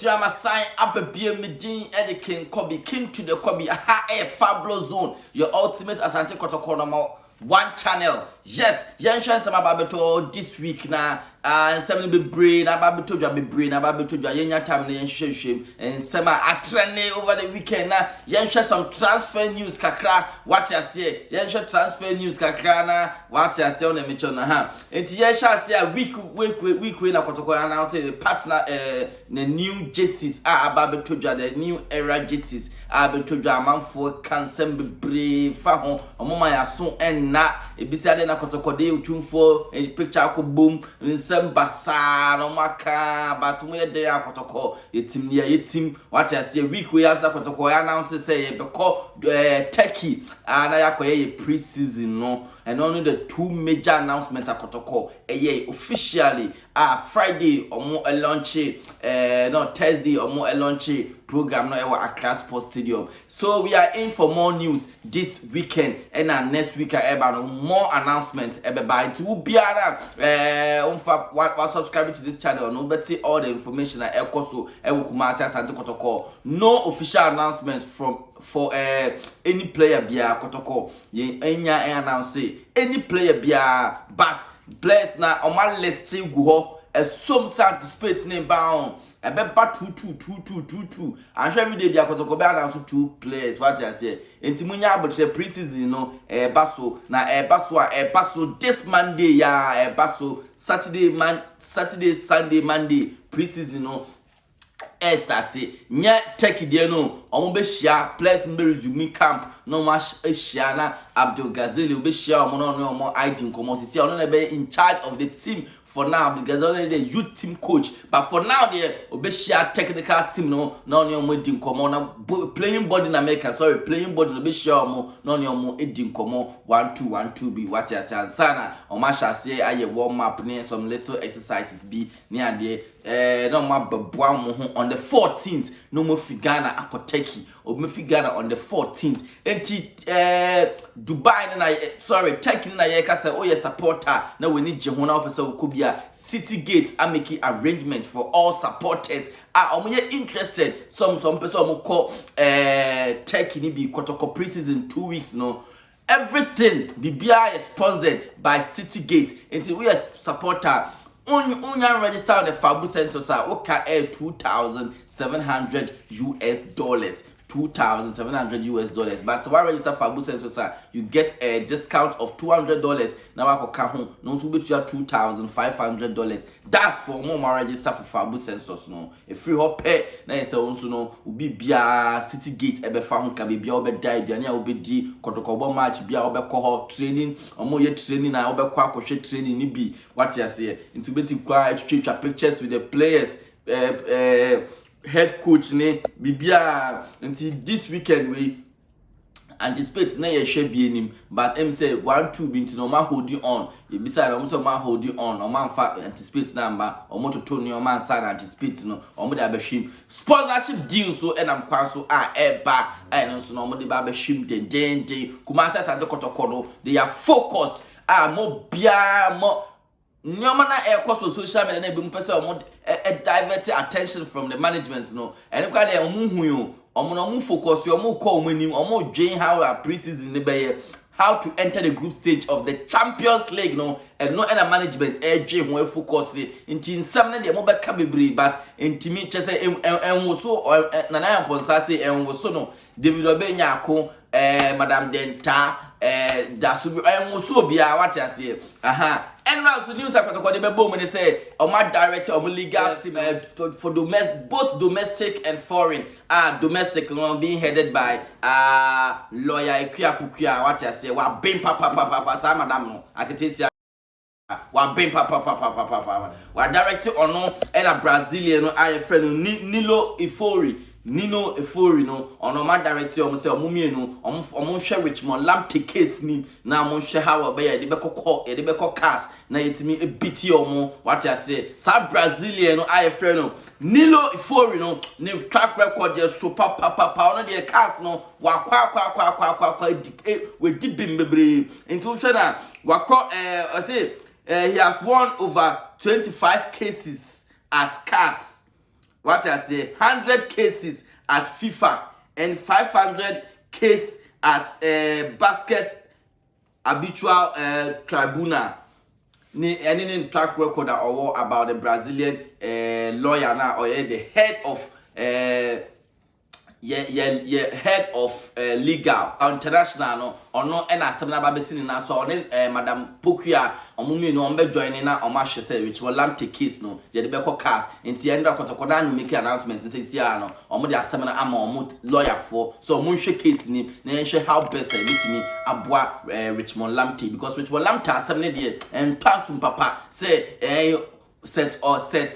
Abusua Masai Ababia Medin Eddie King Kobe King to the Kobe Fabulous Zone, your ultimate Asante Kotoko one channel. Yes, Yanshan Sama Babato this week now. And some be brain, a babato job be brain, a babato job, Yenya time, shame, and some atrene over the weekend now. Yansha some transfer news, kakra, what I say, Yansha transfer news, kakrana, what I say on the Michona, and Yasha say a week, when I Kotoko announce the partner, the new jerseys are babato job, the new era jerseys, abato job, man for cancer be brave, fahon, or mama ya so and na, it be said in a Kotoko de for a picture boom, and Basa no maka but we dey akotoko yetim near yetim what I say week we answer akotoko announce say because Turkey and I akoye pre-season no and only the two major announcements akotoko officially Friday omo launch no Thursday omo launch program no ewa Accra Sports Stadium. So we are in for more news this weekend and next week more announcements by to biara what subscribing to this channel no better all the information at Ekoso Ewukumasi Asante Kotoko. No official announcements for any player bia Kotoko ye enya announce any player bia but players na on my list go some anticipate name bound a beba 2 and every day bia Kotoko be announce 2 players what I say entimunya but pre-season no baso na baso this Monday ya baso Saturday Sunday Monday pre-season no started nya Turkey there no omo be shia players be resume camp no ma shia na Abdul Ghazali be shia omo no omo ID nkomo see ono na be in charge of the team for now. Abdul Ghazali the youth team coach but for now there obe shia technical team no omo di nkomo na playing body na America playing body no be shia omo no omo edi nkomo 1-2 be what you say ansana omo sha say aye warm up near some little exercises be near there no ma babwa mo ho on the 14th no mo figana akoteki or me figana on the 14th enti Dubai na Turkey na ye ka say oh yes supporter na we need je ho na opese okobia City Gate ameki arrangement for all supporters omo interested some person omo call Turkey ni be Kotoko pre-season 2 weeks no. Everything the BI is sponsored by City Gate until we are supporter Unya register on the Fabu census okay $2,700 $2,700 but so why register Fabu census you get a discount of $200 now for kaho no so bet you $2,500 that's for more register for Fabu census no a free hop pay na say also no ubi bia City Gate ebe fa ho ka be bia obe die diane a obedi Kotoko match bia obe ko training omo ye training na obe ko akwohwe training ni bi what you say into beti kwa twetwa pictures with the players head coach ne bibia until this weekend we anticipate na ye hwe bi enim but em say 1-2 bi nti no ma holding on e bisa na so ma holding on o ma fa anticipate number o mo toto ne o ma nsa anticipate no o mo de abehwim sponsorship deal so enam kwan so eba no so no mo de ba abehwim den Kumasi Asante Kotoko no they are focused mo bia mo nyoma na social media na be mpese omo divert attention from the management no and kwa dey omo hu yo omo no focus yo omo call omo nim omo join how our pre-season ne be how to enter the group stage of the Champions League no and no any management join ho focus nti nsam na dey mo be ka bebre but ntimi chese enwo so na na yamponsa say enwo so no David Obenya ako Madam Denta da so enwo so bia what you say and now so news Kotoko dey be me say my director of legal team for both domestic and foreign domestic being headed by lawyer Ikuya what you say wa bim papa sa madam no aketesi wa bim papa wa director ono and a Brazilian no I friend Nino Efori no ono ma director omo say omo mienu omo hwe Richmond Lamptey case ni na omo hwe how be ye de be cars na yetimi ebiti omo what you say sa Brazilian no I friend no Nilo Efori no ne track record dey super papa ono de cars no wa kwa we di bimbebre into hwe na wa I say he has won over 25 cases at cars what I say, 100 cases at FIFA and 500 case at basket habitual tribunal. Any track record or about the Brazilian lawyer now, or the head of head of legal international no or no and as na ba besin na so madam Pokia omumi no ombe join na omahye say which will lamp case no ye de be cast nti ye ndra kotokoda no make announcement say sia no omo de asem na ama omo lawyer for so omo hwe case ni na hwe how best I meet me aboa Richmond Lamptey because Richmond Lamptey asem ne de en transum papa say set or say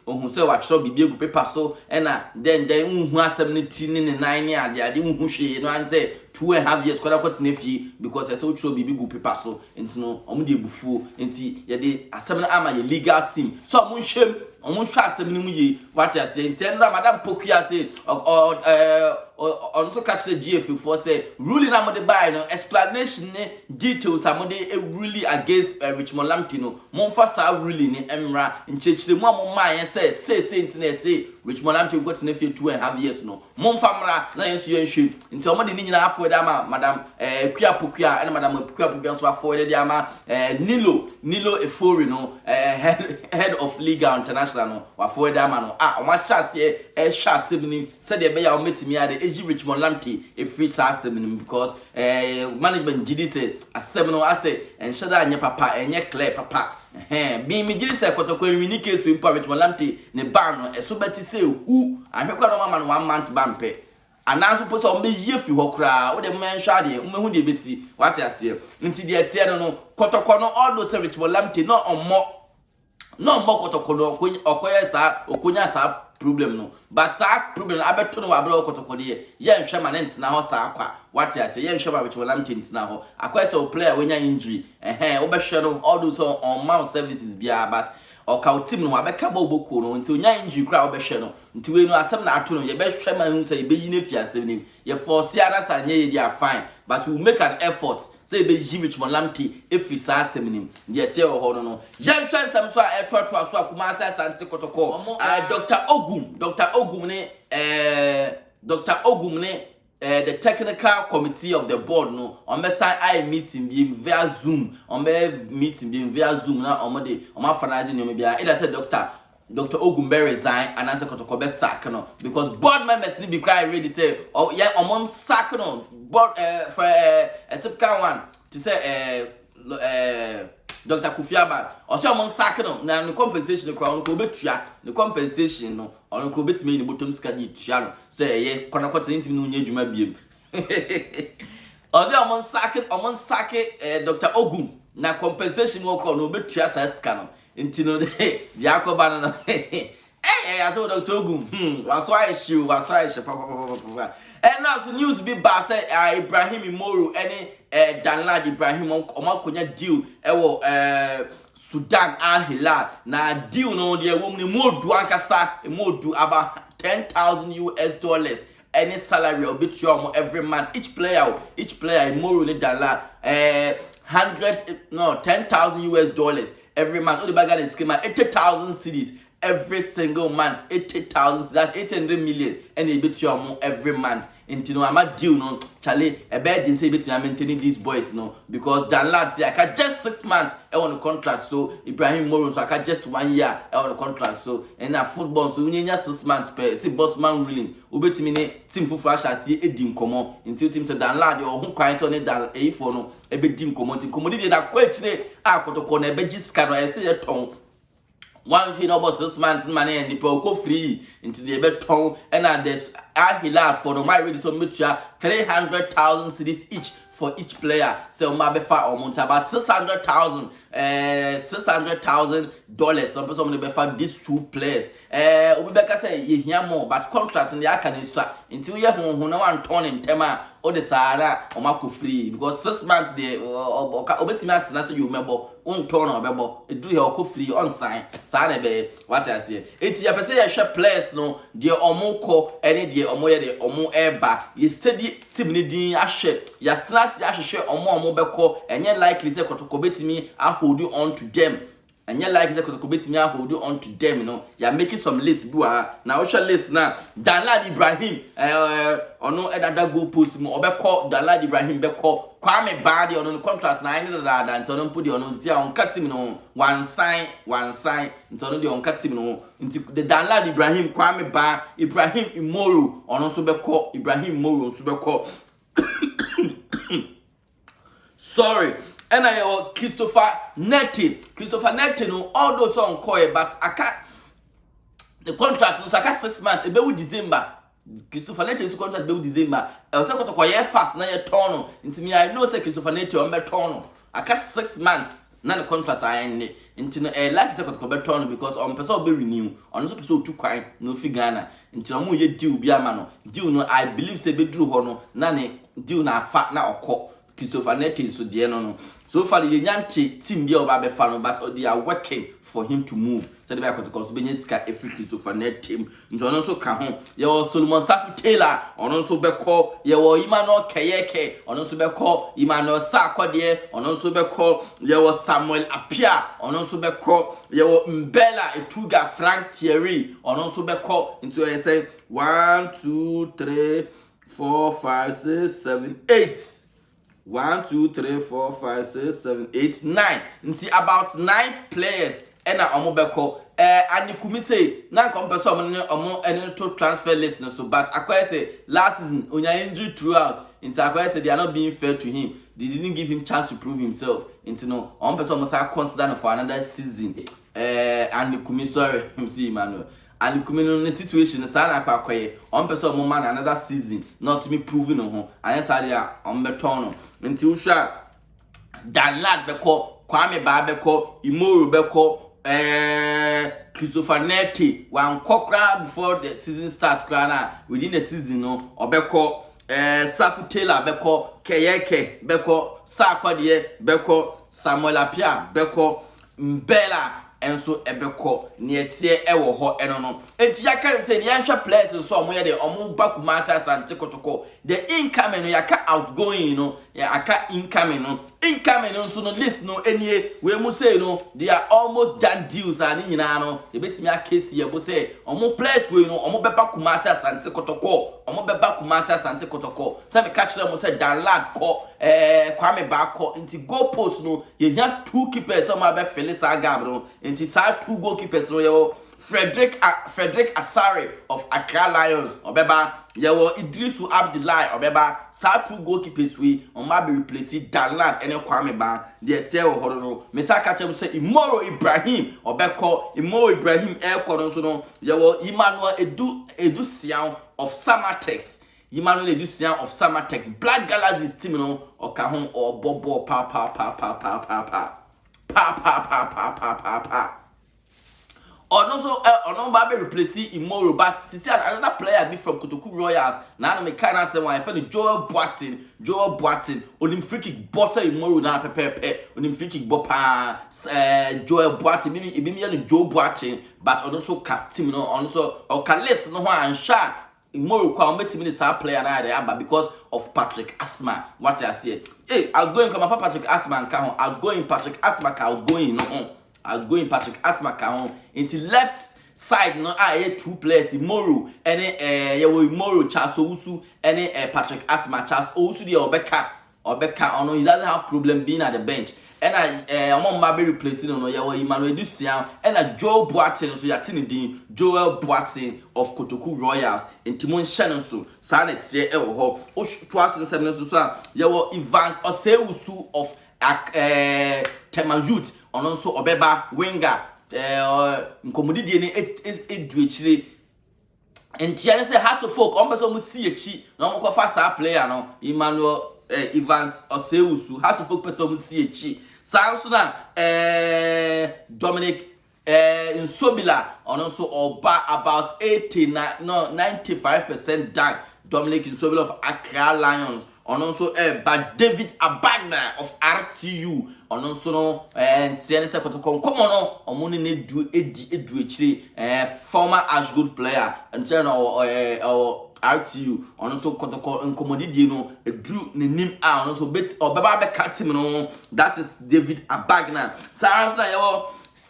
ohun say wa tro bibi egu paper so na then hu asem ne ti ne nan ne ade hu hwe no an say 2.5 years kwada kwat na fie because say tro bibi egu paper so enti no omo de ebufu enti ye de asem na ama ye legal team so omo hwem omo hwa asem ne mu ye what you say enti na madam Pokia say on so catch the GF for say ruling am the buy no explanation ne details am dey really against Richmond Lamptey no monfa sa ruling ni emra nchechire mu am man say enti na say Richmond Lamptey got na fie 2.5 years no monfa mra na yenso yenhwe nti omo de ni nyina afo de ama madam Pokia and madam Pokia so afo de ama Nilo Efori no head of legal international no afo de ama no omo chance hwa asem said the beya ometimi ade eji Richmond Lamptey a free system because management GD say asem no ase enshada anye papa enye clear papa bi mi GD say Kotoko wini case we Richmond Lamptey ne ban no eso beti say who ahwekwa no mama no 1 month ban pe anaso po so mbe yie fi ho kra wo de menhwa de mmehu de besi what ase nti de tie no Kotoko no all those Richmond Lamptey no mo Kotoko no okoye sa okonya sa problem no but that problem abeto no wabra Kotoko de ye nhwe ma ntina ho sa akwa what you say ye nhwe ma Richmond Lamptey ntina ho akwa say o player wenya injury wo be hwe no all those on mount services bia but o ka team no abeka ba oboko no nti onya injury kra wo be hwe no nti we no asem na ato no ye be hwe ma hu say be yi na fi asem ni ye force ara sa nye ye dia fine but we make an effort say be yi Richmond Lamptey if we sa asem ni ye tie ho no ye hwe nsem so a eto aso akuma asa Asante Kotoko Dr. Ogum ne the technical committee of the board no on me sign I meeting being via Zoom on me meeting being via Zoom na on de on ma finalize no me bia either say Dr. Ogum be resign and Asante Kotoko be sack no because board members need be quite ready say oh yeah on sack no board for a typical one to say Dr. Kufiaba or say on sack no na the compensation the crown ko betua the compensation no on ko betime ni bottom skadi tua no say ye kwana kwata ntimi no nya adwuma biem or say on sack Dr. Ogum na compensation wo crown no betua sa ska no enti no de yakoba no aso Dr. Ogum waso aishu papa and now so news be ba say Ibrahim Moro any Danlad Ibrahim omakonya deal ewo Sudan Al Hilal na deal no de wo ni modu ankasa modu about $10,000 any salary or bit your every month each player Moro ni Danlad $10,000 every month all the bagger is schema 80,000 cedis every single month 80,000 that's 800 million and a bit your every month into no ama deal no chale e be din say bit maintaining these boys no because Danlad say I can just 6 months I want a contract so Ibrahim Moro so I can just 1 year I want a contract so and na football so unya 6 months per see boss man ruling obetimi ne team fufu asha see edi nkomo until team say Danlad o ho kwan so ne dan e4 no e be di nkomo nti nkomo di na kwa chire Kotoko na e be giska no e say ton one thing about 6 months money and the go free into the beton and there's Al Hilal for the my ready so mutual 300,000 cedis each for each player so ma be fa amount about $600,000 so some be fa these two players Obibeka say ye hear more but contract in the akanistra until ye hu na one turn in tema o de sara o ma ko free because 6 months there obetimi atena so you remember on turn or bebo e do here ko free on sign sa na be what I say enti ya pese ye hwe players no de omo ko ene de omo ye de omo eba ye steady team ni din ahwe ya stras ya hwehwe omo beko enye likely say Kotoko betimi hold on to them and you like the Kotoko bit me hold on to them, you know. You're making some list, now what's your list now? Danlad Ibrahim, or no other go post more, or call Danlad Ibrahim, be call Kwame Badi on the contracts, nine and so don't put you on cut him on one sign, and so on cut him on into the Danlad Ibrahim, Kwame Ba, Ibrahim Imoru, on also be call Ibrahim Moru, super call. Sorry. And I Christopher Netting, no, all those on coy, but I can't. The contract was like 6 months, a bit with December. Christopher Netting's contract be December. I was able to call fast, now you're torn. Into me, I know, say Christopher Netting on Beton. I can't 6 months, none of the contract I end into a like to Beton because on person be renew, on also person too quiet, no figana. Until I'm you deal be a man. Do no, I believe say be drew hono, none, do not fat now or call. Christopher Netting so dear no. So far the young team be about fan, but they are working for him to move. So they are going to be every Christopher Netting. And also come home. You are Solomon Safi Taylor, on also be called you are Emmanuel Kayeke, on also be called Emmanuel Sarkodie, on also be called you are Samuel Apia, on also be called you are Mbella Etuga Frank Thierry, on also be called into a say 1, 2, 3, 4, 5, 6, 7, 8. 1, 2, 3, 4, 5, 6, 7, 8, 9. Until about 9 players. And Omobeko. And you could say, now compare some to transfer list. So, but I say last season, when you're injured throughout, into I say they are not being fair to him. They didn't give him chance to prove himself. Into no, one person must have considered for another season. And you could sorry, see, Emmanuel. And the community situation is on person man another season, not to be proven on home. I answer on Betono until sure that lad beko, Kwame Babeko, Imoru beko, Christopher Netting, one cockra before the season starts, within the season, no, or beko, Safu Taylor beko, Kayeke beko, Sarkodie beko, Samuel Apia beko, Mbella. And so ebeko near tie ewo ho eno no enti yaka say the answer players so omo ye de omo bakumasa Asante Kotoko the incoming no yaka outgoing you know yaka incoming no so no list no enie we mu say no they are almost done deals and nyina no e betimi akesi ye bo say omo players we no omo beba kumasa Asante Kotoko so me catch them say Danlad ko Kwame Bako into goal post no you hear 2 keepers some be Felix Agabro into side 2 goalkeepers no yo Frederick Asare of Accra Lions obeba yo Idrisu Abdullahi obeba side 2 goalkeepers we on ma be replace Danlad and Kwame Ba the tell ho no me sa catch them say Imoro Ibrahim obeko Imoro Ibrahim no so no yo Emmanuel Edu Sian of Samatex Emmanuel Edusian of Samatex Black Galaxy team no or kahon or bobo pa or no so or no baby replace Imoro but sister another player be from Kotoku Royals now me kind say one friend Joel Boatin onim free kick butter Imoro na pepe onim free kick bopa Joel Boatin me Joe Boatin but also captain no also or Kales no and sha Imoro kwa mbeti mini sa player na there but because of Patrick Asma what I say hey outgoing come for Patrick Asma and ka outgoing Patrick Asma ka outgoing no outgoing Patrick Asma ka on into left side no I 2 players Imoro and Imoro Charles Owusu and Patrick Asma Charles Owusu the Obeka he doesn't have problem being at the bench and I'm on replacing no Emmanuel Edusian and Joel Boatin so yatini din Joel Boatin of Kotoku Royals in Timon Shannon so sanet ye e wo ho 2007 so yawo Evans Osewusu of Tema Youth on also Obeba Winger nkomodidie ni eduechire entiane say heart of folk on person mu see echi na mo kofa sa player no Emmanuel Evans Osewusu heart of folk person mu see echi so na Dominic Nsobila on also oba about 95% done Dominic Nsobila of Accra Lions on also but David Abagna of RTU on also no and Asante Kotoko come on omuni ne du edi former Ashgood player and say no RTU on also Kotoko nkomodidie no edru nenim on also bet or baba be cat him no that is David Abagna so na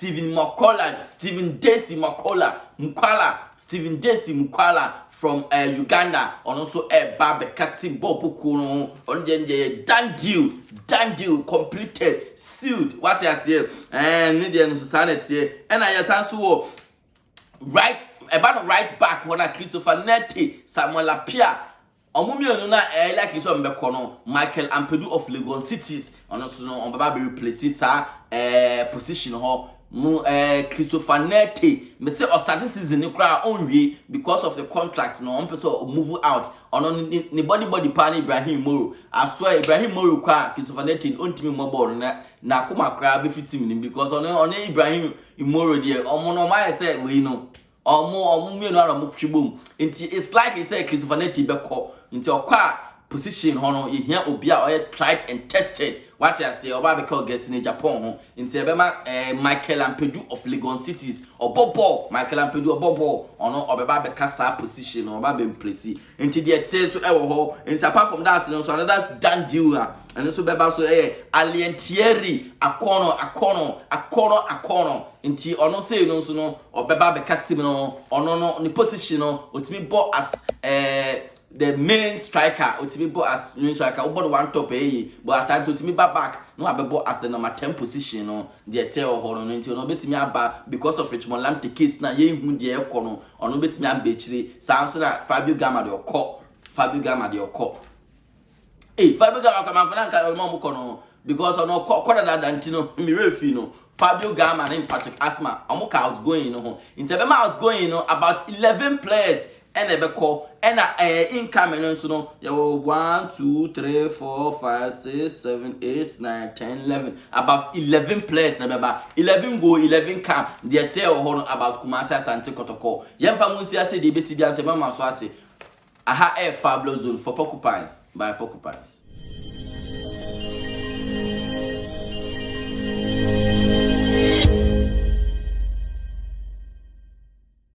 Stephen Mukwala, Stephen Desi Mukwala from Uganda, and also Babekati Bobukuno, on the done deal, completed, sealed. What I say, and Indian society, and I also right about right back when I Christopher Neti, Samuel Apia. Omumi onuna like iso mbekono Michael Ampedu of Lagos Cities ono so no on baba be replace sa position ho mu Christopher Neti me say statistics ni kra onwie because of the contract no on person move out ono ni body pan Ibrahim Moro. I swear Ibrahim Moro kwa Christopher Neti ontimi mo ball na kuma kra be fit him because ono Ibrahim Moro there omo no my say we know omo me no ara mo twibom nti it's like he say Christopher Neti be call nti okwa position hono ye hia obi a tried and tested what I say oba be call get in Japan ho nti e be ma Michael Ampedu of Lagos Cities obobo Michael Ampedu obobo ono obeba be kasa position oba be place nti the say so e wo ho nti apart from that no so another done deal and so beba so Alien Thierry akono nti ono say no so no obeba be katim no ono no ni position no otimi bo as the main striker otimi bo as main striker obo one top but at times otimi back no abebo as the number 10 position no the tell horo no nti ono betimi aba because of Richmond Lamte case na ye hu de ekọ no ono betimi aba chire sanso na Fabio Gama de okọ Fabio Gama kama fananka mo ko no because ono kwada da ntino mi refi no Fabio Gama and Patrick Asma amuka outgoing no nti be ma outgoing no about 11 players and ebe call and incoming so no you 1 2 3 4 5 6 7 8 9 10 11 about 11 players na beba 11 go 11 come they tell about Kumasi Asante Kotoko yemfa munsi ase de be si bi anse mama so ate aha fabulous zone for porcupines by porcupines.